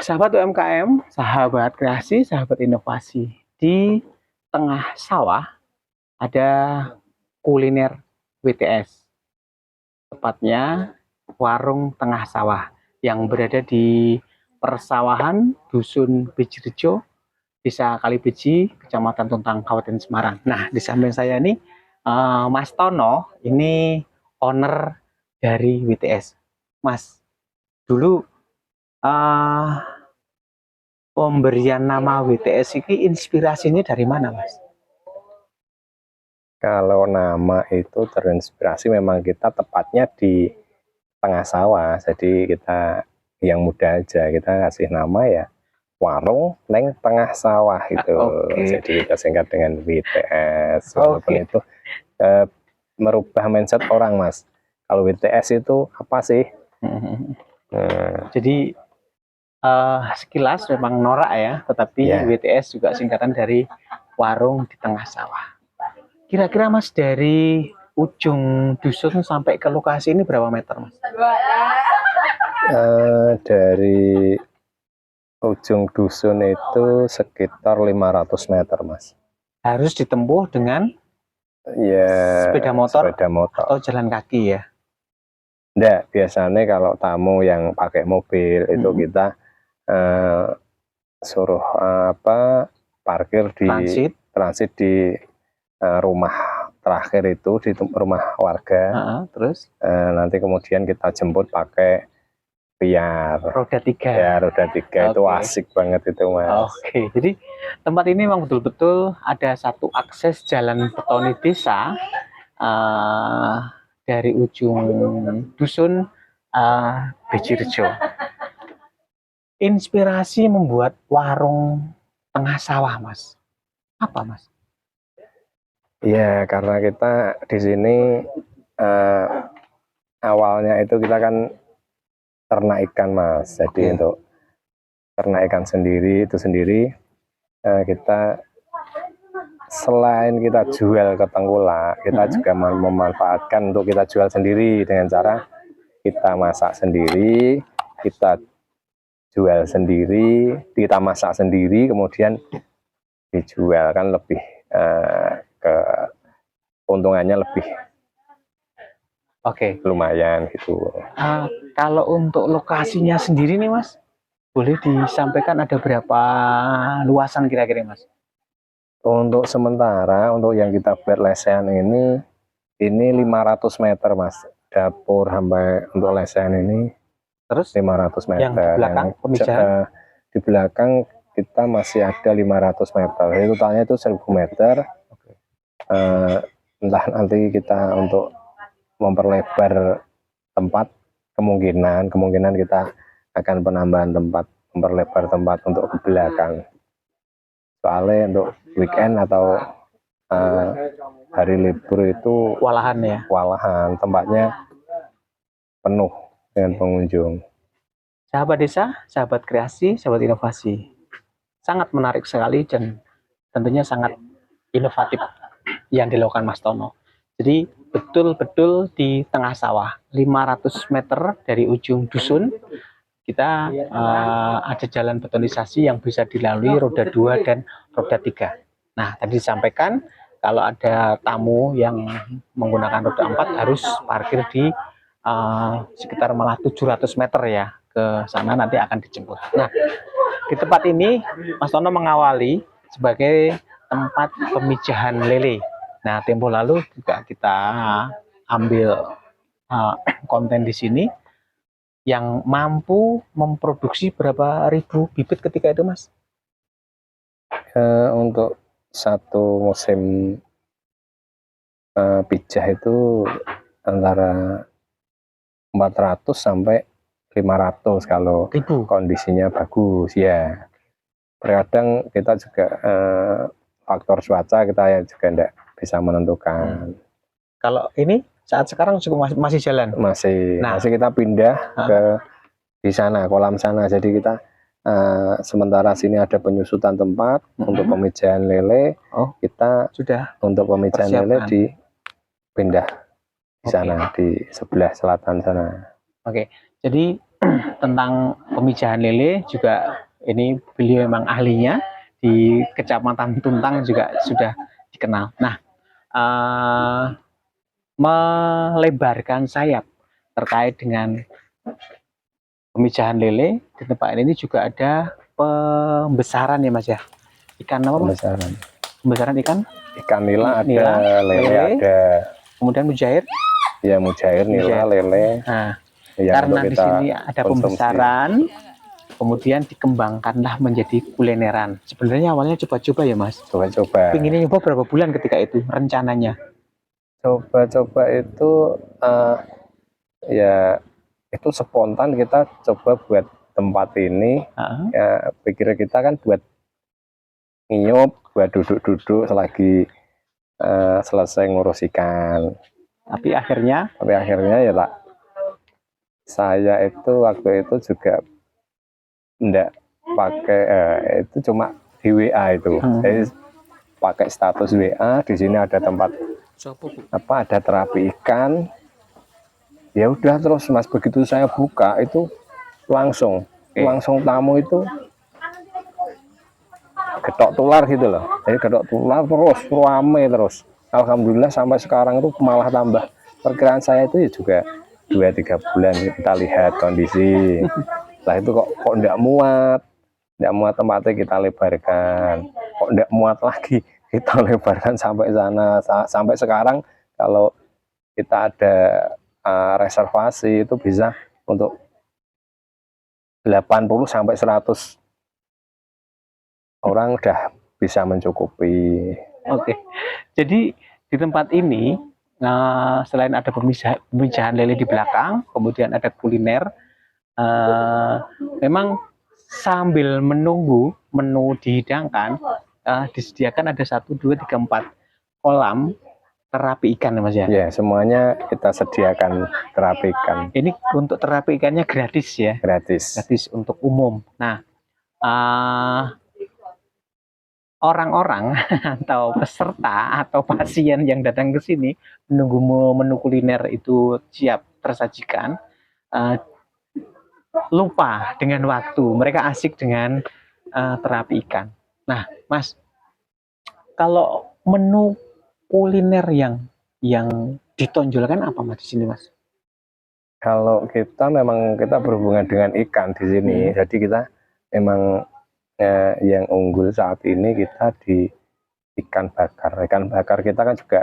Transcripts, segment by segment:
Sahabat UMKM, sahabat kreasi, sahabat inovasi. Di tengah sawah ada kuliner WTS. Tepatnya warung tengah sawah yang berada di persawahan Dusun Bejirejo, Desa Kalibeji, Kecamatan Tuntang, Kabupaten Semarang. Nah, di samping saya ini Mas Tono, ini owner dari WTS. Mas, dulu pemberian nama WTS ini inspirasinya dari mana, Mas? Kalau nama itu terinspirasi memang kita tepatnya di tengah sawah, jadi kita yang muda aja kita kasih nama ya warung neng tengah sawah itu. Jadi kita singkat dengan WTS. Walaupun itu merubah mindset orang, Mas. Kalau WTS itu apa sih? Jadi sekilas memang norak ya, tetapi WTS juga singkatan dari warung di tengah sawah. Kira-kira Mas dari ujung dusun sampai ke lokasi ini berapa meter, Mas? Dari ujung dusun itu sekitar 500 meter, Mas. Harus ditempuh dengan sepeda motor atau jalan kaki ya? Enggak, biasanya kalau tamu yang pakai mobil itu kita suruh parkir di transit di rumah terakhir itu, di rumah warga. Terus nanti kemudian kita jemput pakai piar roda 3 ya, roda 3. Itu asik banget itu, Mas. Jadi tempat ini memang betul-betul ada satu akses jalan betoni desa dari ujung dusun Bejirejo. Inspirasi membuat warung tengah sawah, Mas, apa, Mas? Ya, karena kita di sini awalnya itu kita kan ternak ikan, Mas. Jadi untuk ternak ikan sendiri itu sendiri kita selain kita jual ke tengkulak, kita juga memanfaatkan untuk kita jual sendiri dengan cara kita masak sendiri, kita jual sendiri, kita masak sendiri, kemudian dijual, kan lebih keuntungannya lebih lumayan gitu. Kalau untuk lokasinya sendiri nih, Mas, boleh disampaikan ada berapa luasan kira-kira, Mas? Untuk sementara untuk yang kita buat lesehan ini 500 meter, Mas. Dapur sampai untuk lesehan ini terus 500 meter. Yang di belakang pemijahan? Di belakang kita masih ada 500 meter. Itu totalnya itu 1000 meter. Entah nanti kita untuk memperlebar tempat, kemungkinan kita akan penambahan tempat, memperlebar tempat untuk ke belakang. Soalnya untuk weekend atau hari libur itu walahan ya, tempatnya penuh dengan pengunjung. Sahabat desa, sahabat kreasi, sahabat inovasi, sangat menarik sekali dan tentunya sangat inovatif yang dilakukan Mas Tono. Jadi betul-betul di tengah sawah, 500 meter dari ujung dusun, kita ada jalan betonisasi yang bisa dilalui roda 2 dan roda 3. Nah, tadi disampaikan kalau ada tamu yang menggunakan roda 4 harus parkir di sekitar malah 700 meter ya, ke sana nanti akan dijemput. Nah, di tempat ini Mas Tono mengawali sebagai tempat pemijahan lele. Nah, tempo lalu juga kita ambil konten di sini yang mampu memproduksi berapa ribu bibit ketika itu, Mas? Untuk satu musim pijah itu antara 400 sampai 500 kalau kondisinya bagus ya. Terkadang kita juga faktor cuaca kita ya juga tidak bisa menentukan. Kalau ini saat sekarang juga masih jalan? Masih kita pindah ke di sana, kolam sana. Jadi kita sementara sini ada penyusutan tempat untuk pemijahan lele. Kita sudah untuk pemijahan lele dipindah di sana, di sebelah selatan sana. Jadi tentang pemijahan lele juga Ini beliau memang ahlinya di Kecamatan Tuntang juga sudah dikenal. Nah, melebarkan sayap terkait dengan pemijahan lele di tempat ini juga ada pembesaran ya Mas ya. Ikan apa Mas? Pembesaran ikan? Ikan nila ada, Nila, lele ada. Kemudian mujair? Ya mujair, nila, lele. Nah, yang karena untuk di kita sini ada konsumsi. pembesaran, kemudian dikembangkanlah menjadi kulineran. Sebenarnya awalnya coba-coba ya Mas. Coba-coba. Pinginnya nyoba berapa bulan ketika itu rencananya? Coba-coba itu ya itu spontan kita coba buat tempat ini. Ya pikir kita kan buat ngiyup, buat duduk-duduk selagi selesai ngurus ikan. Tapi akhirnya ya tak, saya itu waktu itu juga enggak pakai itu cuma di WA itu. Jadi pakai status WA, di sini ada tempat ada terapi ikan. Ya udah, terus Mas, begitu saya buka itu langsung tamu itu getok tular gitu loh. Jadi getok tular terus rame terus. Alhamdulillah sampai sekarang itu malah tambah. Perkiraan saya itu ya juga 2-3 bulan kita lihat kondisi. Setelah itu kok enggak muat tempatnya, kita lebarkan. Kok enggak muat lagi, kita lebarkan sampai sana. Sampai sekarang kalau kita ada reservasi itu bisa untuk 80 sampai 100 orang udah bisa mencukupi. Oke. Jadi di tempat ini selain ada pemijahan lele di belakang, kemudian ada kuliner. Memang sambil menunggu menu dihidangkan, disediakan ada 1, 2, 3, 4 kolam terapi ikan ya Mas ya? Ya, semuanya kita sediakan terapi ikan. Ini untuk terapi ikannya gratis ya? Gratis. Gratis untuk umum. Nah, orang-orang atau peserta atau pasien yang datang ke sini menunggu menu kuliner itu siap tersajikan, lupa dengan waktu, mereka asik dengan terapi ikan. Nah, Mas, kalau menu kuliner yang ditonjolkan apa Mas di sini Mas? Kalau kita memang kita berhubungan dengan ikan di sini, jadi kita memang yang unggul saat ini kita di ikan bakar. Ikan bakar kita kan juga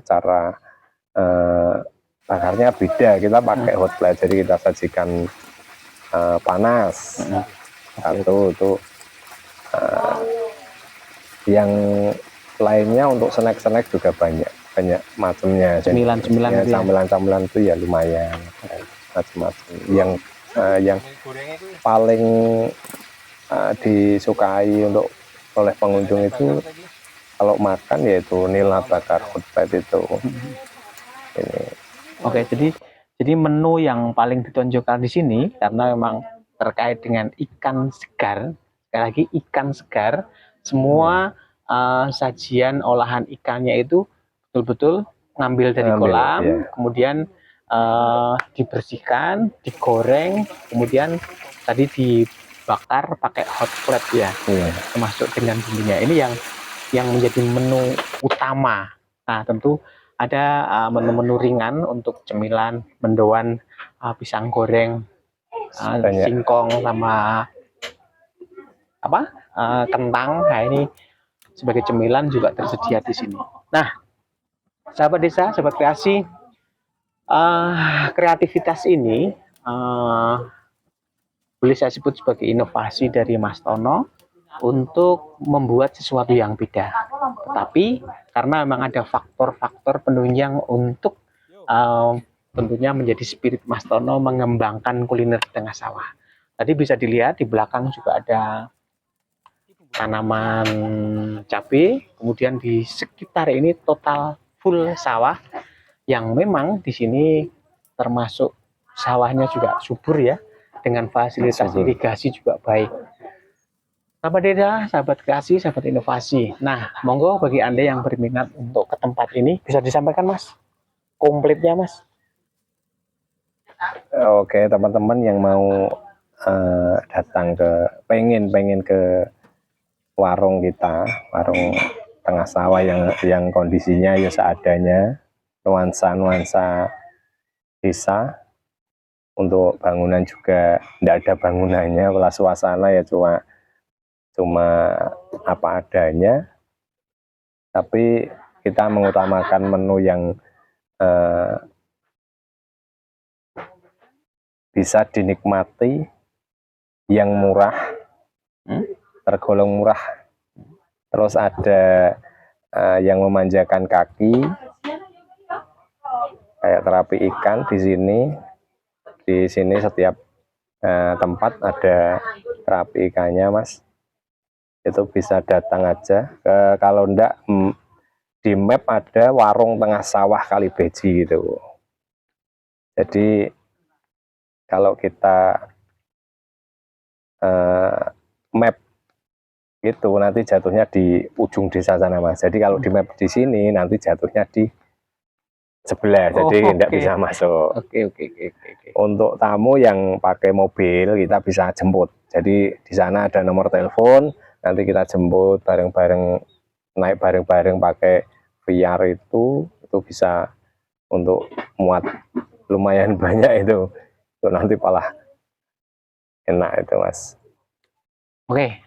cara bakarnya beda. Kita pakai hot plate, jadi kita sajikan panas. Satu itu yang lainnya untuk snack juga banyak macamnya. Camilan itu ya lumayan macam-macam. Yang paling disukai untuk oleh pengunjung itu kalau makan yaitu nila bakar hotplate itu. Ini. Oke, jadi menu yang paling ditonjolkan di sini karena memang terkait dengan ikan segar. Sekali lagi ikan segar, semua sajian olahan ikannya itu betul-betul ngambil dari kolam, kemudian dibersihkan, digoreng, kemudian tadi dibakar pakai hot plate ya, termasuk dengan bumbunya. Ini yang menjadi menu utama. Nah, tentu ada menu-menu ringan untuk cemilan, mendoan, pisang goreng, singkong sama kentang. Nah, ini sebagai cemilan juga tersedia di sini. Nah, sahabat desa, sahabat kreasi, kreativitas ini boleh saya sebut sebagai inovasi dari Mas Tono untuk membuat sesuatu yang beda. Tetapi karena memang ada faktor-faktor penunjang untuk tentunya menjadi spirit Mas Tono mengembangkan kuliner di tengah sawah. Tadi bisa dilihat di belakang juga ada tanaman cabai, kemudian di sekitar ini total full sawah yang memang di sini termasuk sawahnya juga subur ya, dengan fasilitas irigasi juga baik. Sahabat desa, sahabat kreasi, sahabat inovasi. Nah, monggo bagi Anda yang berminat untuk ke tempat ini bisa disampaikan Mas, komplitnya Mas. Oke, teman-teman yang mau datang ke pengen ke warung kita, warung tengah sawah yang kondisinya ya seadanya, nuansa desa. Untuk bangunan juga tidak ada bangunannya, malah suasana ya cuma apa adanya, tapi kita mengutamakan menu yang bisa dinikmati, yang murah, tergolong murah. Terus ada yang memanjakan kaki, kayak terapi ikan di sini. Di sini setiap tempat ada terapi ikannya, Mas. Itu bisa datang aja. Kalau enggak, di map ada warung tengah sawah Kalibeji gitu. Jadi kalau kita map itu nanti jatuhnya di ujung desa sana, Mas. Jadi kalau di map di sini nanti jatuhnya di sebelah, jadi tidak bisa masuk. Oke. Untuk tamu yang pakai mobil kita bisa jemput. Jadi di sana ada nomor telepon, nanti kita jemput bareng-bareng, naik bareng-bareng pakai VR itu bisa untuk muat lumayan banyak itu nanti malah enak itu, Mas. Oke,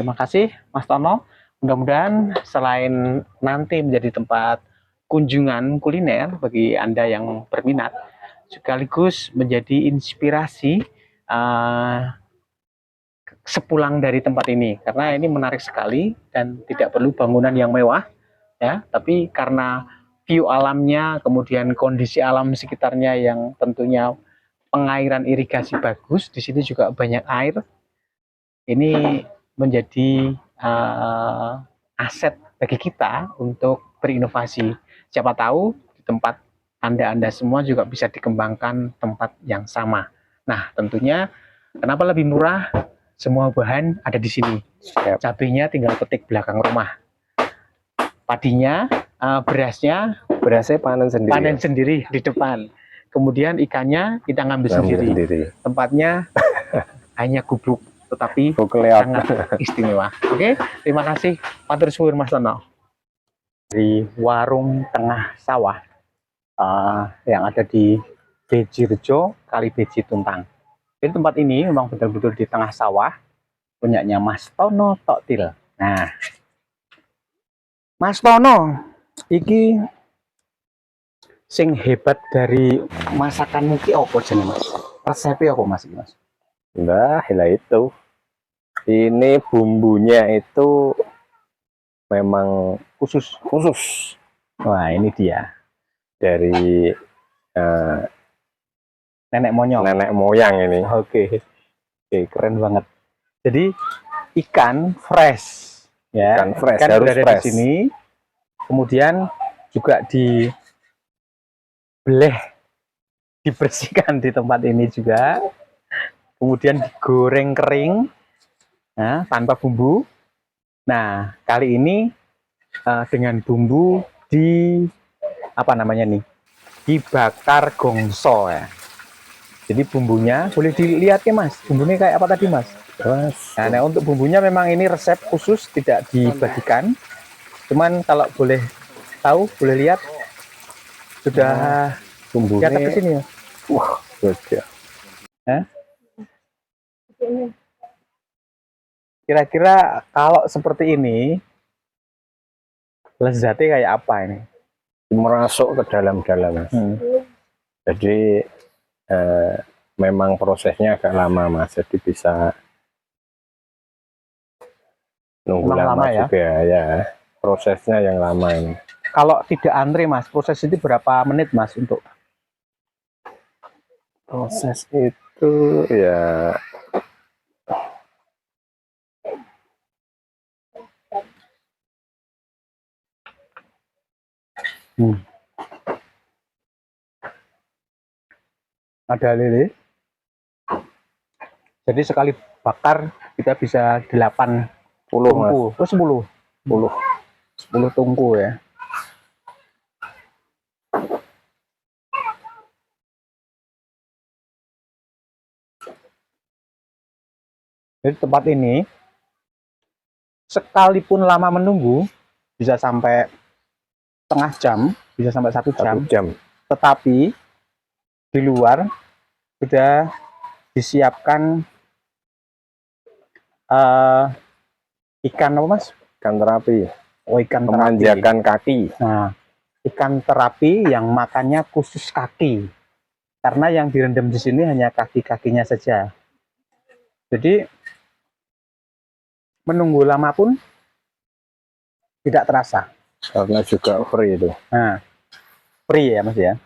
terima kasih Mas Tono. Mudah-mudahan selain nanti menjadi tempat kunjungan kuliner bagi Anda yang berminat, sekaligus menjadi inspirasi sepulang dari tempat ini, karena ini menarik sekali dan tidak perlu bangunan yang mewah ya, tapi karena view alamnya, kemudian kondisi alam sekitarnya yang tentunya pengairan irigasi bagus, di sini juga banyak air. Ini menjadi aset bagi kita untuk berinovasi. Siapa tahu di tempat Anda semua juga bisa dikembangkan tempat yang sama. Nah, tentunya kenapa lebih murah? Semua bahan ada di sini. Cabenya tinggal petik belakang rumah. Padinya, berasnya panen sendiri di depan. Kemudian ikannya kita ngambil sendiri. Tempatnya hanya gubuk, tetapi sangat istimewa. Oke, terima kasih Matur Suwun Mas Tono. Di warung tengah sawah yang ada di Bejirejo, Kalibeji Tuntang. Jadi tempat ini memang betul-betul di tengah sawah, punyanya Mas Tono Toktil. Nah, Mas Tono, iki sing hebat dari masakan ki apa jenenge, Mas? Resepnya apa, Mas? Nah, itu. Ini bumbunya itu memang khusus. Wah, ini dia. Dari nenek moyang ini. Oke, keren banget. Jadi ikan fresh ya, ikan fresh ikan harus berada fresh. Di sini, kemudian juga dibersihkan di tempat ini juga, kemudian digoreng kering, nah, tanpa bumbu. Nah, kali ini dengan bumbu dibakar gongso ya. Jadi bumbunya boleh dilihat ya, Mas. Bumbunya kayak apa tadi, Mas? Nah, untuk bumbunya memang ini resep khusus, tidak dibagikan. Cuman kalau boleh tahu, boleh lihat sudah bumbunya ke sini ya. Wah, beda. Kira-kira kalau seperti ini lezatnya kayak apa ini? Merasuk ke dalam-dalam. Jadi memang prosesnya agak lama, Mas. Jadi bisa nunggu lama juga ya. Prosesnya yang lama ini. Kalau tidak antre, Mas, proses itu berapa menit, Mas, untuk proses itu ya ada lele. Jadi sekali bakar kita bisa 8 tungku. 10 tungku ya. Jadi tempat ini sekalipun lama menunggu, bisa sampai setengah jam, bisa sampai 1 jam, 1 jam. tetapi di luar sudah disiapkan ikan apa mas? Ikan terapi, Oh, ikan terapi. memanjakan kaki. Nah, ikan terapi yang makannya khusus kaki, karena yang direndam di sini hanya kaki-kakinya saja. Jadi menunggu lama pun tidak terasa. Karena juga free itu. Nah, free ya mas ya.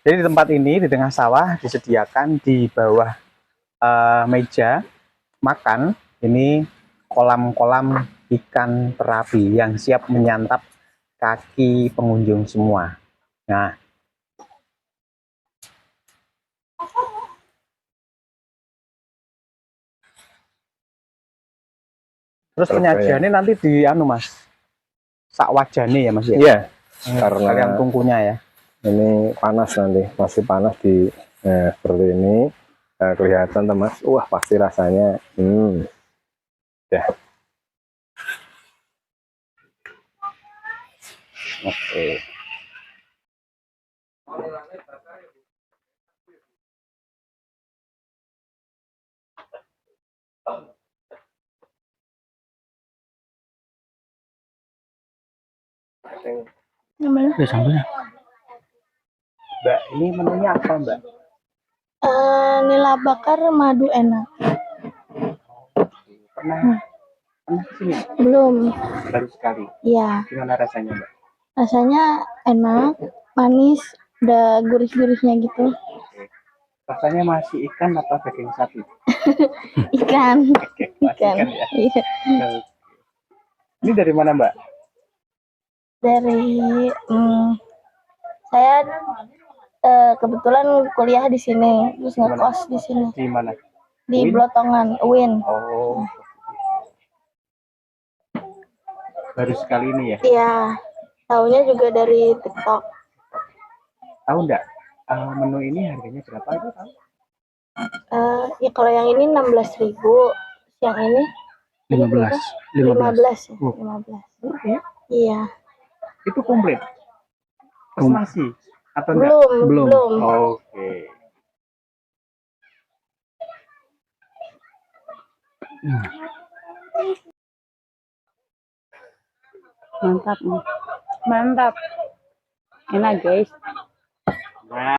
Jadi di tempat ini di tengah sawah disediakan di bawah meja makan ini kolam-kolam ikan terapi yang siap menyantap kaki pengunjung semua. Nah, terus penyajiannya nanti di anu mas, sak wajane ya mas ya? Iya, Karena kalian tungkunya ya. ini panas nanti, masih panas di seperti ini. Kelihatan teman, wah pasti rasanya ya. Oke. Gimana? Sambelnya. Mbak, ini menunya apa mbak? Nila bakar madu enak. Pernah kesini? Belum. Baru sekali. Iya. Gimana rasanya mbak? Rasanya enak, manis, ada gurih-gurihnya gitu. Rasanya masih ikan atau daging sapi? Ikan. Oke, masih Ikan. ikan ya. Iya. Ini dari mana mbak? Dari saya kebetulan kuliah di sini, terus ngekos di sini. Di mana? Di UIN? Blotongan, UIN. Oh. Baru sekali ini ya? Iya. Tahunya juga dari TikTok. Tahu nggak menu ini harganya berapa itu tahu? Ya kalau yang ini 16.000, yang ini 15. 15 ya, Oh. 15. Murah ya? Iya. Itu komplit? Plus nasi? Atau enggak? Belum. Oke. Mantap, mantap, enak guys. Nah.